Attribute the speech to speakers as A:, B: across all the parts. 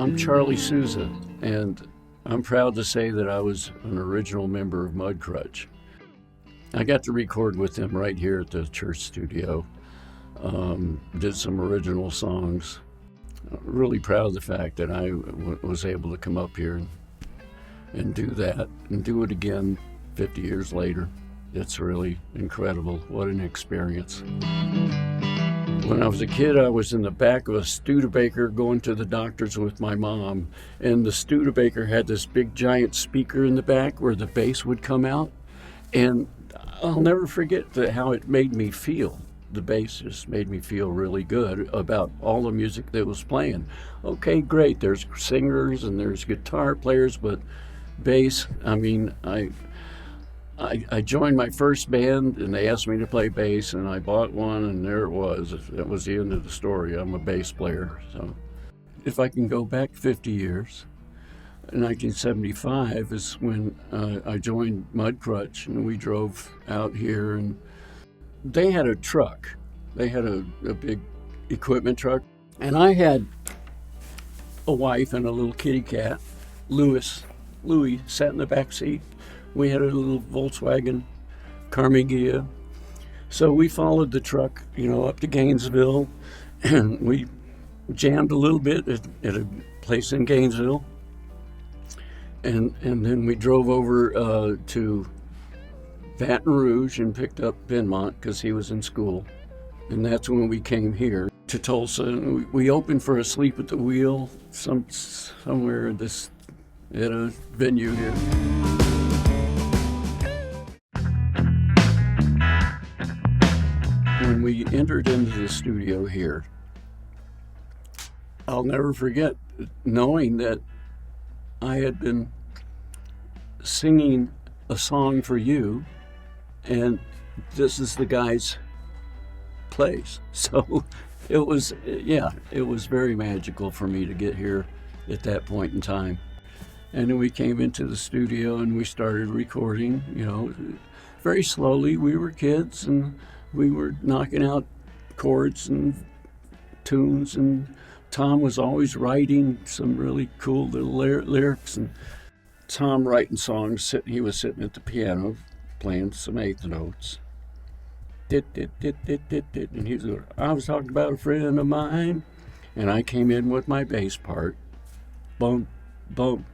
A: I'm Charlie Souza, and I'm proud to say that I was an original member of Mudcrutch. I got to record with them right here at the church studio. Did some original songs. Really proud of the fact that I was able to come up here and do that and do it again 50 years later. It's really incredible. What an experience. When I was a kid, I was in the back of a Studebaker going to the doctor's with my mom, and the Studebaker had this big giant speaker in the back where the bass would come out, and I'll never forget how it made me feel. The bass just made me feel really good about all the music that was playing. Okay, great, there's singers and there's guitar players, but bass, I mean, I joined my first band and they asked me to play bass, and I bought one, and there it was. That was the end of the story. I'm a bass player. So if I can go back 50 years, 1975 is when I joined Mudcrutch, and we drove out here, and they had a truck. They had a big equipment truck, and I had a wife and a little kitty cat. Louis sat in the back seat. We had a little Volkswagen Carnegie. So we followed the truck, up to Gainesville, and we jammed a little bit at a place in Gainesville. And then we drove over to Baton Rouge and picked up Benmont because he was in school. And that's when we came here to Tulsa. And we opened for Asleep at the Wheel somewhere at a venue here. When we entered into the studio here, I'll never forget knowing that I had been singing a song for you, and this is the guy's place. So it was very magical for me to get here at that point in time. And then we came into the studio and we started recording, very slowly. We were kids and we were knocking out chords and tunes, and Tom was always writing some really cool little lyrics, and Tom writing songs. He was sitting at the piano playing some eighth notes. And he was going, I was talking about a friend of mine, and I came in with my bass part. Boom, boom.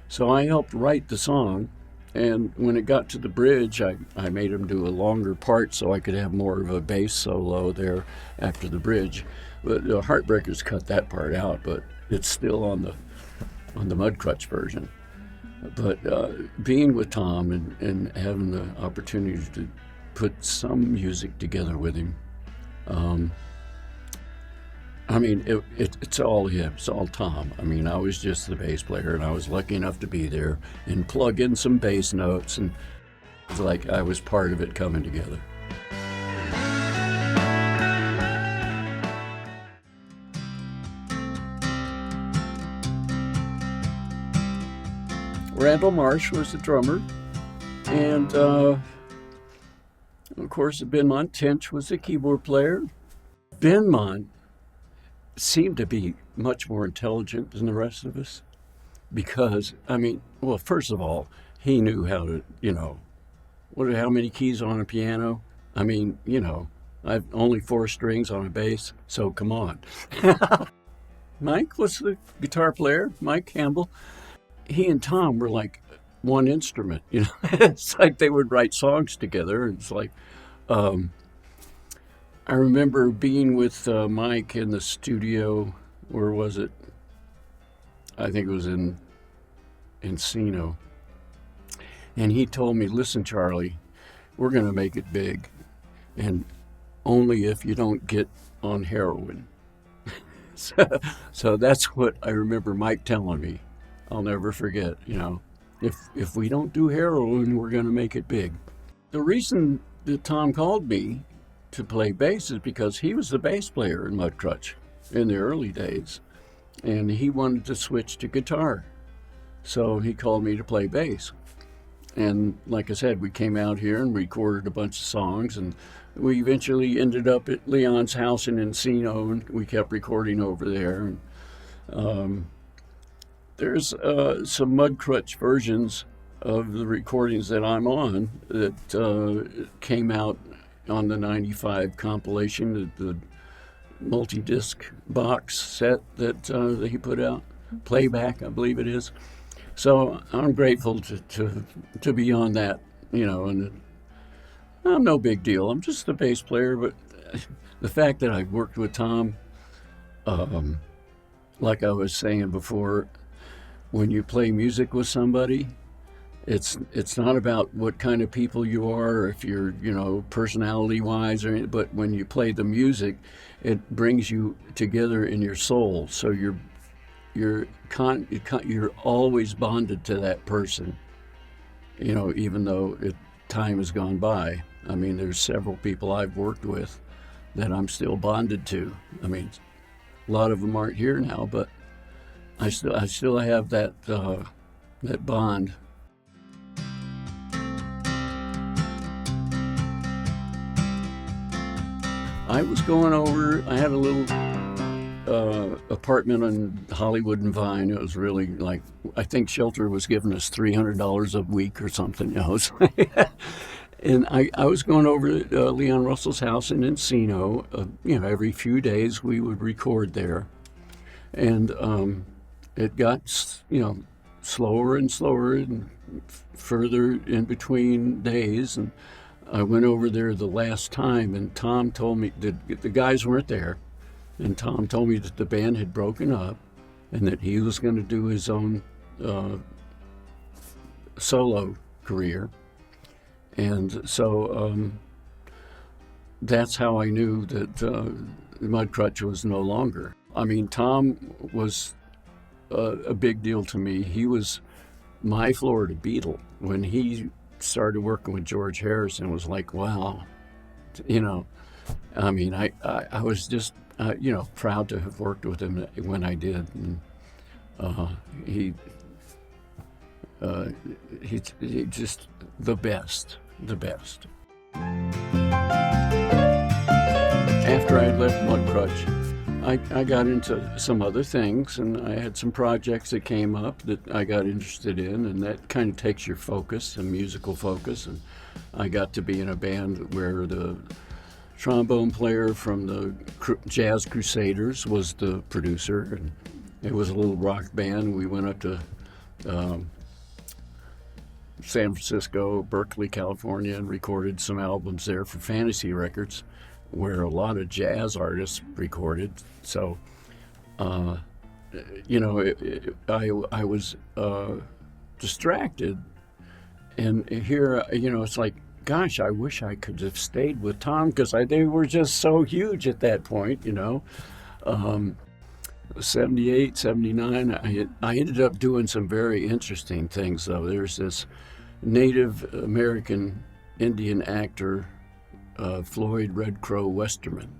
A: So I helped write the song. And when it got to the bridge, I made him do a longer part so I could have more of a bass solo there after the bridge. But the Heartbreakers cut that part out, but it's still on the Mudcrutch version. But being with Tom and having the opportunity to put some music together with him, it's all him. It's all Tom. I was just the bass player, and I was lucky enough to be there and plug in some bass notes, and it's like I was part of it coming together. Randall Marsh was the drummer, and of course Benmont Tench was the keyboard player. Benmont seemed to be much more intelligent than the rest of us because, first of all, he knew how to, how many keys on a piano? I've only 4 strings on a bass, so come on. Mike was the guitar player, Mike Campbell. He and Tom were like one instrument, It's like they would write songs together. It's like, I remember being with Mike in the studio. Where was it? I think it was in Encino. And he told me, listen, Charlie, we're going to make it big. And only if you don't get on heroin. So that's what I remember Mike telling me. I'll never forget, if we don't do heroin, we're going to make it big. The reason that Tom called me to play bass is because he was the bass player in Mudcrutch in the early days, and he wanted to switch to guitar. So he called me to play bass. And like I said, we came out here and recorded a bunch of songs, and we eventually ended up at Leon's house in Encino, and we kept recording over there. And There's some Mudcrutch versions of the recordings that I'm on that came out on the '95 compilation, the multi-disc box set that he put out, playback, I believe it is. So I'm grateful to be on that, and I'm no big deal. I'm just a bass player, but the fact that I've worked with Tom, like I was saying before, when you play music with somebody, it's not about what kind of people you are, or if you're, personality wise, but when you play the music, it brings you together in your soul. So you're always bonded to that person, even though time has gone by. I mean, there's several people I've worked with that I'm still bonded to. I mean, a lot of them aren't here now, but I still have that bond. I was going over. I had a little apartment on Hollywood and Vine. It was really like, I think Shelter was giving us $300 a week or something. And I was going over to Leon Russell's house in Encino. Every few days we would record there, and it got slower and slower and further in between days. And I went over there the last time, and Tom told me that the guys weren't there, and Tom told me that the band had broken up and that he was going to do his own solo career. And so that's how I knew that Mudcrutch was no longer. I mean, Tom was a big deal to me. He was my Florida Beatle. When he started working with George Harrison, it was like, wow, I mean, I was just, proud to have worked with him when I did. And he just the best. After I had left Mudcrutch, I got into some other things, and I had some projects that came up that I got interested in, and that kind of takes your focus, a musical focus. And I got to be in a band where the trombone player from the Jazz Crusaders was the producer, and it was a little rock band. We went up to San Francisco, Berkeley, California, and recorded some albums there for Fantasy Records, where a lot of jazz artists recorded. So, I was distracted, and here, it's like, gosh, I wish I could have stayed with Tom, because they were just so huge at that point, 78, 79, I ended up doing some very interesting things, though. There's this Native American Indian actor, Floyd Red Crow Westerman.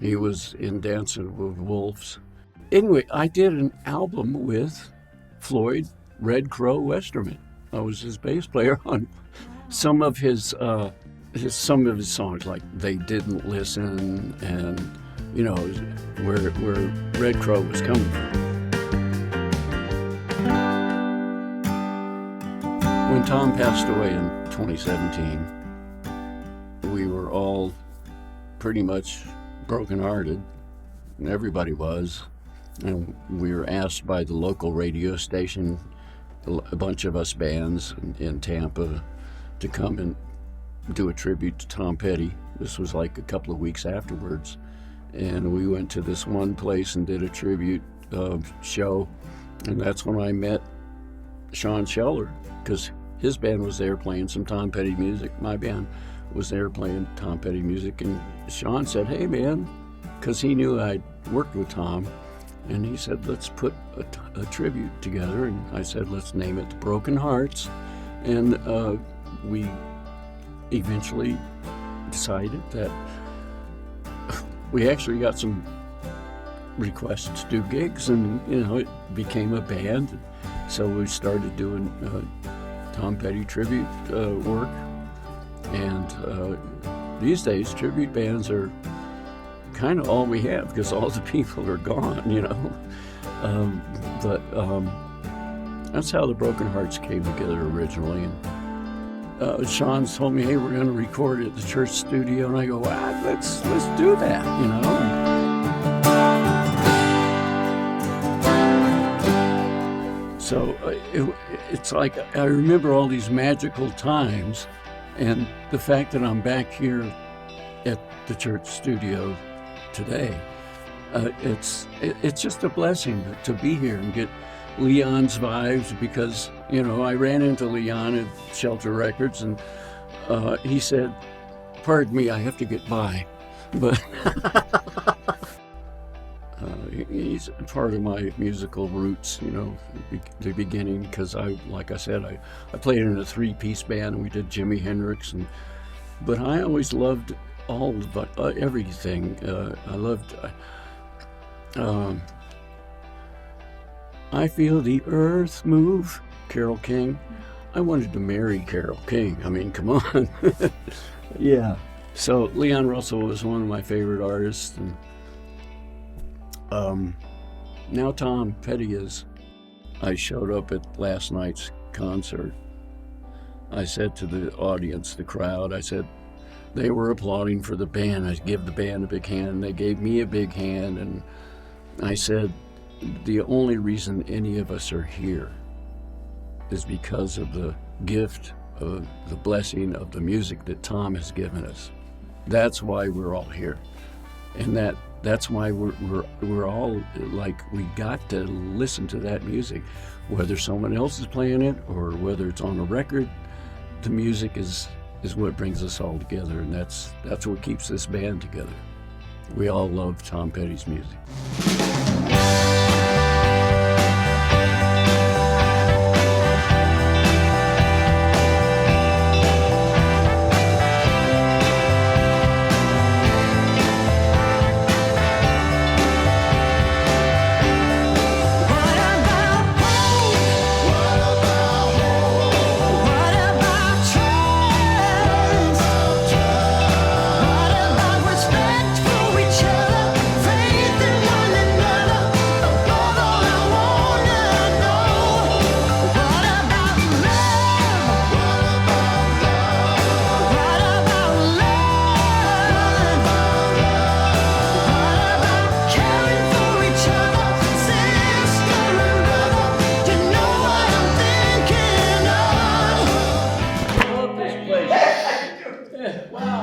A: He was in Dancing with Wolves. Anyway, I did an album with Floyd Red Crow Westerman. I was his bass player on some of his songs, like They Didn't Listen, and where Red Crow was coming from. When Tom passed away in 2017, we were all pretty much brokenhearted, and everybody was. And we were asked by the local radio station, a bunch of us bands in Tampa, to come and do a tribute to Tom Petty. This was like a couple of weeks afterwards. And we went to this one place and did a tribute show. And that's when I met Sean Scheller, because his band was there playing some Tom Petty music. My band was there playing Tom Petty music. And Sean said, hey, man, because he knew I'd worked with Tom. And he said, let's put a tribute together. And I said, let's name it The Broken Hearts. And we eventually decided that we actually got some requests to do gigs, and it became a band. So we started doing Tom Petty tribute work. And these days, tribute bands are kind of all we have, because all the people are gone, But that's how the Broken Hearts came together originally. And Sean told me, "Hey, we're going to record at the church studio," and I go, "Let's do that," you know. So it's like I remember all these magical times, and the fact that I'm back here at the church studio today, it's just a blessing to be here and get Leon's vibes, because, you know, I ran into Leon at Shelter Records, and he said, "Pardon me, I have to get by," but he's part of my musical roots, you know, the beginning, because like I said, I played in a 3-piece band, and we did Jimi Hendrix, but I always loved all of everything. I loved I Feel the Earth Move, Carole King. I wanted to marry Carole King. I mean, come on. Yeah. So Leon Russell was one of my favorite artists, and now Tom Petty is. I showed up at last night's concert. I said to the audience, the crowd, I said, they were applauding for the band. I give the band a big hand. They gave me a big hand, and I said, the only reason any of us are here is because of the gift of the blessing of the music that Tom has given us. That's why we're all here, and that's why we're all like, we got to listen to that music, whether someone else is playing it or whether it's on a record. The music is what brings us all together, and that's what keeps this band together. We all love Tom Petty's music. Wow.